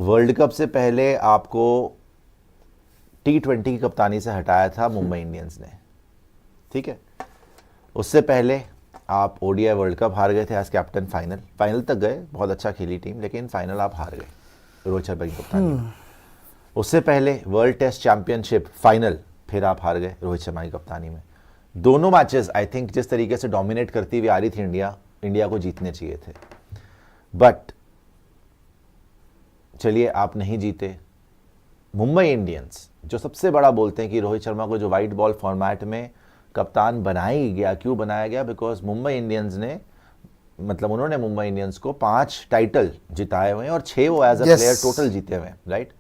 World cup से पहले आपको T20 की कप्तानी से हटाया था मुंबई इंडियंस ने, ठीक है। उससे पहले आप ओडीआई वर्ल्ड कप हार गए थे एज कैप्टन, फाइनल तक गए, बहुत अच्छा खेली टीम, लेकिन फाइनल आप हार गए रोहित शर्मा की कप्तानी में। उससे पहले वर्ल्ड टेस्ट चैंपियनशिप फाइनल, फिर आप हार गए रोहित शर्मा की कप्तानी में। दोनों मैचेस आई थिंक जिस तरीके से डोमिनेट करती हुई आ रही थी इंडिया को जीतने चाहिए थे, बट चलिए आप नहीं जीते। मुंबई इंडियंस जो सबसे बड़ा बोलते हैं कि रोहित शर्मा को जो वाइट बॉल फॉर्मेट में कप्तान बनाया गया, क्यों बनाया गया? बिकॉज मुंबई इंडियंस ने, मतलब उन्होंने मुंबई इंडियंस को 5 टाइटल जिताए हुए हैं और 6 वो एज अ प्लेयर टोटल जीते हुए हैं, राइट।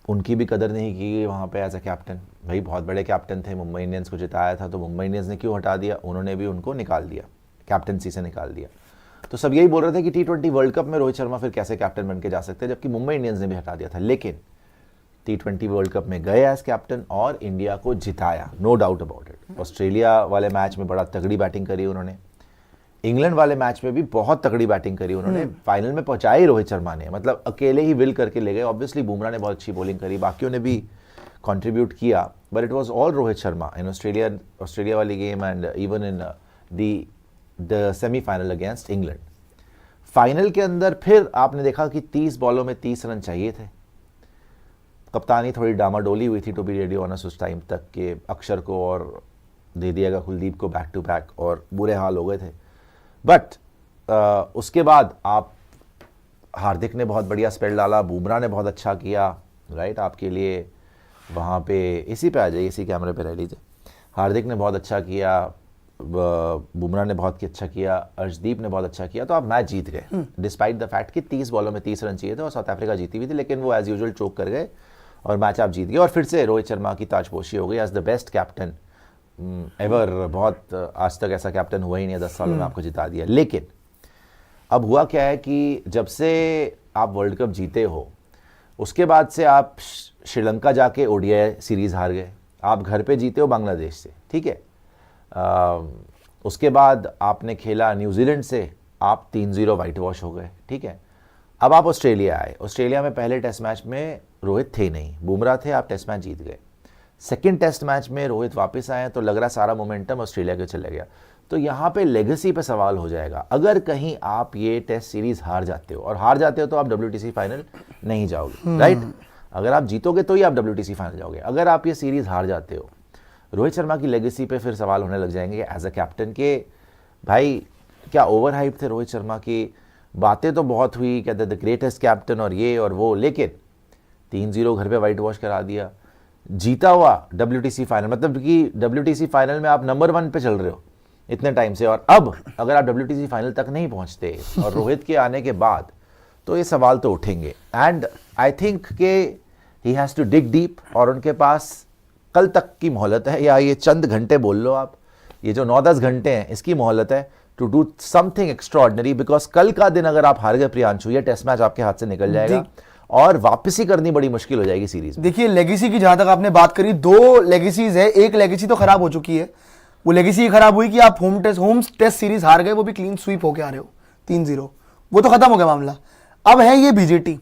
उनकी भी कदर नहीं की गई वहाँ पे एज अ कैप्टन। भाई बहुत बड़े कैप्टन थे, मुंबई इंडियंस को जिताया था, तो मुंबई इंडियंस ने क्यों हटा दिया? उन्होंने भी उनको निकाल दिया, कैप्टनसी से निकाल दिया। तो सब यही बोल रहे थे कि T20 वर्ल्ड कप में रोहित शर्मा फिर कैसे कैप्टन बन के जा सकते हैं, जबकि मुंबई इंडियंस ने भी हटा दिया था। लेकिन T20 वर्ल्ड कप में गए एज कैप्टन और इंडिया को जिताया, no doubt about it. Australia वाले मैच में बड़ा तगड़ी बैटिंग करी उन्होंने, इंग्लैंड वाले मैच में भी बहुत तगड़ी बैटिंग करी उन्होंने, फाइनल में पहुंचाई रोहित शर्मा ने, मतलब अकेले ही विल करके ले गए। ऑब्वियसली बुमराह ने बहुत अच्छी बॉलिंग करी, बाकियों ने भी कंट्रीब्यूट किया, but it was all Rohit Sharma in Australia वाली game and even in the semifinal against England. Final के अंदर फिर आपने देखा कि 30 बॉलों में 30 रन चाहिए थे। कप्तानी थोड़ी डामाडोली हुई थी टू बी रेडी ऑनर्स उस टाइम तक के, अक्षर को और दे दिया गया कुलदीप को बैक टू बैक और बुरे हाल हो गए थे। बट उसके बाद आप, हार्दिक ने बहुत बढ़िया स्पेल डाला, बुमराह ने बहुत अच्छा किया, राइट। आपके लिए वहाँ पे इसी पे आ जाइए, इसी कैमरे पे रह लीजिए। हार्दिक ने बहुत अच्छा किया, बुमराह ने बहुत अच्छा किया, अर्शदीप ने बहुत अच्छा किया, तो आप मैच जीत गए डिस्पाइट द फैक्ट कि 30 बॉलों में 30 रन चाहिए थे और साउथ अफ्रीका जीती हुई थी, लेकिन वो एज यूजुअल चोक कर गए और मैच आप जीत गए। और फिर से रोहित शर्मा की ताजपोशी हो गई as the best captain ever. बहुत आज तक ऐसा कैप्टन हुआ ही नहीं है, 10 सालों में आपको जिता दिया। लेकिन अब हुआ क्या है कि जब से आप वर्ल्ड कप जीते हो, उसके बाद से आप श्रीलंका जाके ओडीआई सीरीज हार गए, आप घर पे जीते हो बांग्लादेश से, ठीक है। उसके बाद आपने खेला न्यूजीलैंड से, आप 3-0 वाइट वॉश हो गए, ठीक है। अब आप ऑस्ट्रेलिया आए, ऑस्ट्रेलिया में पहले टेस्ट मैच में रोहित थे नहीं, बुमराह थे, आप टेस्ट मैच जीत गए। सेकंड टेस्ट मैच में रोहित वापस आए तो लग रहा सारा मोमेंटम ऑस्ट्रेलिया के चले गया। तो यहाँ पे लेगेसी पे सवाल हो जाएगा। अगर कहीं आप ये टेस्ट सीरीज हार जाते हो, और हार जाते हो तो आप WTC फाइनल नहीं जाओगे, राइट। अगर आप जीतोगे तो ही आप WTC फाइनल जाओगे। अगर आप ये सीरीज हार जाते हो, रोहित शर्मा की लेगेसी पे फिर सवाल होने लग जाएंगे एज अ कैप्टन के, भाई क्या ओवर हाइप थे रोहित शर्मा की। बातें तो बहुत हुई, कहते द ग्रेटेस्ट कैप्टन और ये और वो, लेकिन 3-0 घर पे वाइट वॉश करा दिया। जीता हुआ WTC फाइनल, मतलब कि WTC फाइनल में आप नंबर 1 पे चल रहे हो इतने टाइम से, और अब अगर आप WTC फाइनल तक नहीं पहुंचते और रोहित के आने के बाद, तो ये सवाल तो उठेंगे। एंड आई थिंक के he has to dig deep, और उनके पास कल तक की मोहलत है, या ये चंद घंटे बोल लो आप, ये जो 9-10 घंटे हैं इसकी मोहलत है to do something extraordinary. Because कल का दिन अगर आप हार गए प्रियांशु, ये टेस्ट मैच आपके हाथ से निकल जाएगा और वापसी करनी बड़ी मुश्किल हो जाएगी सीरीज में। देखिए लेगेसी की जहां तक आपने बात करी, 2 लेगेसीज है। एक लेगेसी तो खराब हो चुकी है, वो लेगेसी खराब हुई कि आप होम टेस्ट सीरीज हार गए, वो भी क्लीन स्वीप होके आ रहे हो 3-0, वो तो खत्म हो गया मामला। अब है ये बीजीटी।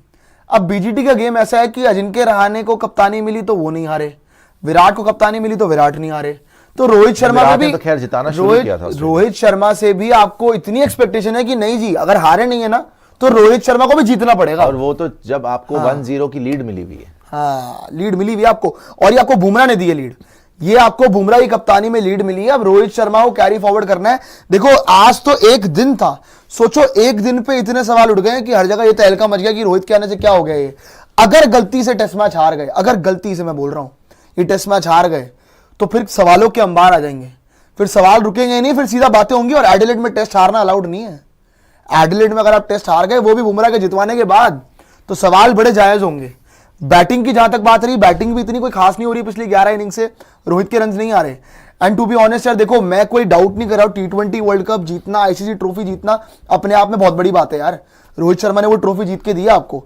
अब बीजीटी का गेम ऐसा है कि अजिंक्य रहाणे को कप्तानी मिली तो वो नहीं हारे, विराट को कप्तानी मिली तो विराट नहीं हारे। तो रोहित शर्मा में भी तो खैर जिताना शुरू किया था, रोहित शर्मा से भी आपको इतनी एक्सपेक्टेशन है कि नहीं जी, अगर हारे नहीं है ना तो रोहित शर्मा को भी जीतना पड़ेगा। और वो तो जब आपको 1-0 की लीड मिली हुई है, हाँ लीड मिली हुई है आपको, और ये आपको बुमराह ने दी है लीड, ये आपको बुमराह की कप्तानी में लीड मिली है। अब रोहित शर्मा को कैरी फॉरवर्ड करना है। देखो आज तो एक दिन था, सोचो एक दिन पे इतने सवाल उठ गए कि हर जगह ये तहलका मच गया कि रोहित के आने से क्या हो गया ये। अगर गलती से टेस्ट मैच हार गए, अगर गलती से मैं बोल रहा हूं ये टेस्ट मैच हार गए, तो फिर सवालों के अंबार आ जाएंगे, फिर सवाल रुकेंगे नहीं, फिर सीधा बातें होंगी। और एडिलेड में टेस्ट हारना अलाउड नहीं है। एडिलेड में अगर आप टेस्ट हार गए, वो भी बुमराह के जितवाने के बाद, तो सवाल बड़े जायज होंगे। बैटिंग की जहां तक बात रही, बैटिंग भी इतनी कोई खास नहीं हो रही पिछली 11 इनिंग से, रोहित के रन नहीं आ रहे। एंड टू बी ऑनेस्ट यार, देखो मैं कोई डाउट नहीं कर रहा हूं, T20 वर्ल्ड कप जीतना, ICC ट्रॉफी जीतना अपने आप में बहुत बड़ी बात है यार। रोहित शर्मा ने वो ट्रॉफी जीत के दी आपको।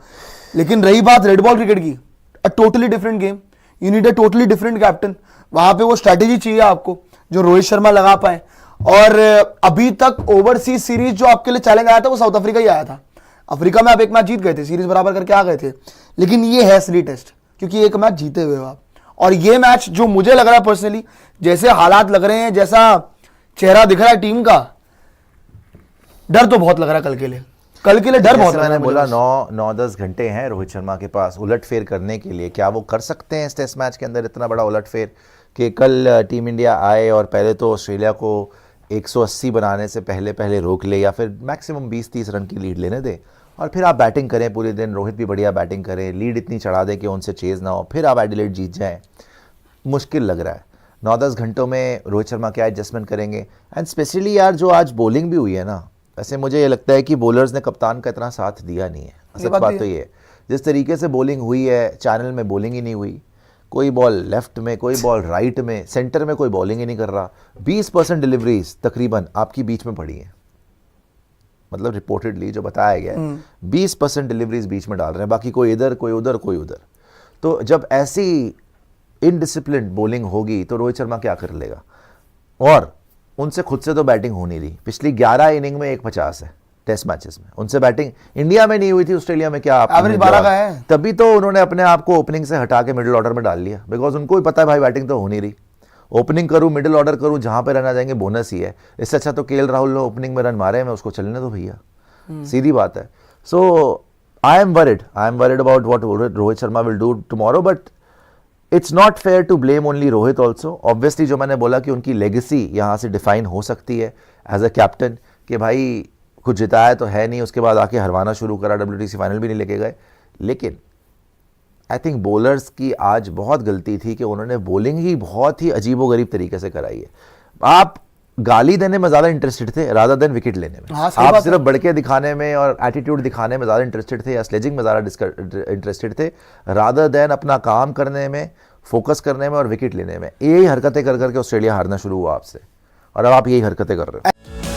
लेकिन रही बात रेड बॉल क्रिकेट की, a totally different game, you need a totally different captain. वहां पे वो स्ट्रैटेजी चाहिए आपको जो रोहित शर्मा लगा पाए। और अभी तक ओवरसीज सीरीज जो आपके लिए चैलेंज आया था वो साउथ अफ्रीका ही आया था। अफ्रीका में आप एक मैच जीत गए थे, सीरीज बराबर करके आ गए थे, लेकिन ये है असली टेस्ट, क्योंकि एक मैच जीते हुए हो आप। और ये मैच जो मुझे लग रहा है पर्सनली, जैसे हालात लग रहे हैं, जैसा चेहरा दिख रहा है टीम का, डर तो बहुत लग रहा है कल के लिए, कल के लिए डर बहुत लग रहा है। मैंने बोला 9-10 घंटे हैं रोहित शर्मा के पास उलटफेर करने के लिए। क्या वो कर सकते हैं इस टेस्ट मैच के अंदर इतना बड़ा उलटफेर कि कल टीम इंडिया आए और पहले तो ऑस्ट्रेलिया को 180 बनाने से पहले रोक ले, या फिर मैक्सिमम 20-30 रन की लीड लेने दे, और फिर आप बैटिंग करें पूरे दिन, रोहित भी बढ़िया बैटिंग करें, लीड इतनी चढ़ा दे कि उनसे चेज़ ना हो, फिर आप एडिलेड जीत जाएं। मुश्किल लग रहा है। 9-10 घंटों में रोहित शर्मा क्या एडजस्टमेंट करेंगे। एंड स्पेशली यार जो आज बॉलिंग भी हुई है ना, वैसे मुझे ये लगता है कि बॉलर्स ने कप्तान का इतना साथ दिया नहीं है। सच बात तो ये है, जिस तरीके से बॉलिंग हुई है, चैनल में बॉलिंग ही नहीं हुई, कोई बॉल लेफ्ट में, कोई बॉल राइट में, सेंटर में कोई बॉलिंग ही नहीं कर रहा। 20% डिलीवरीज तकरीबन आपकी बीच में पड़ी है, मतलब रिपोर्टेडली जो बताया गया है 20% डिलीवरीज बीच में डाल रहे हैं, बाकी कोई इधर कोई उधर कोई उधर। तो जब ऐसी इनडिसिप्लिन बॉलिंग होगी तो रोहित शर्मा क्या कर लेगा। और उनसे खुद से तो बैटिंग हो नहीं रही। पिछली 11 इनिंग में 150 है टेस्ट मैचेस में, उनसे बैटिंग इंडिया में नहीं हुई थी, ऑस्ट्रेलिया में क्या आप एवरेज 12 का है। तभी तो उन्होंने अपने आप को ओपनिंग से हटा के मिडिल ऑर्डर में डाल लिया, बिकॉज उनको भी पता है भाई बैटिंग तो हो नहीं रही, ओपनिंग करूं मिडिल ऑर्डर करूं, जहां पे रन आ जाएंगे बोनस ही है। इससे अच्छा तो केएल राहुल ने ओपनिंग में रन मारे हैं, मैं उसको चलने दो भैया, सीधी बात है। So I am worried about what Rohit Sharma will do tomorrow, but it's not fair to blame only Rohit also. Obviously जो मैंने बोला कि उनकी लेगेसी यहाँ से डिफाइन हो सकती है एज अ कैप्टन, कि भाई कुछ जिताया तो है नहीं, उसके बाद आके हरवाना शुरू करा, WTC फाइनल भी नहीं लेके गए। लेकिन आई थिंक बॉलर्स की आज बहुत गलती थी कि उन्होंने बॉलिंग ही बहुत ही अजीबोगरीब तरीके से कराई है। आप गाली देने में ज़्यादा इंटरेस्टेड थे रादर देन विकेट लेने में। आप सिर्फ बढ़के दिखाने में और एटीट्यूड दिखाने में ज़्यादा इंटरेस्टेड थे, या स्लेजिंग में ज़्यादा इंटरेस्टेड थे, रादर देन अपना काम करने में, फोकस करने में और विकेट लेने में। यही हरकतें कर करके ऑस्ट्रेलिया हारना शुरू हुआ आपसे, और अब आप यही हरकतें कर रहे हो।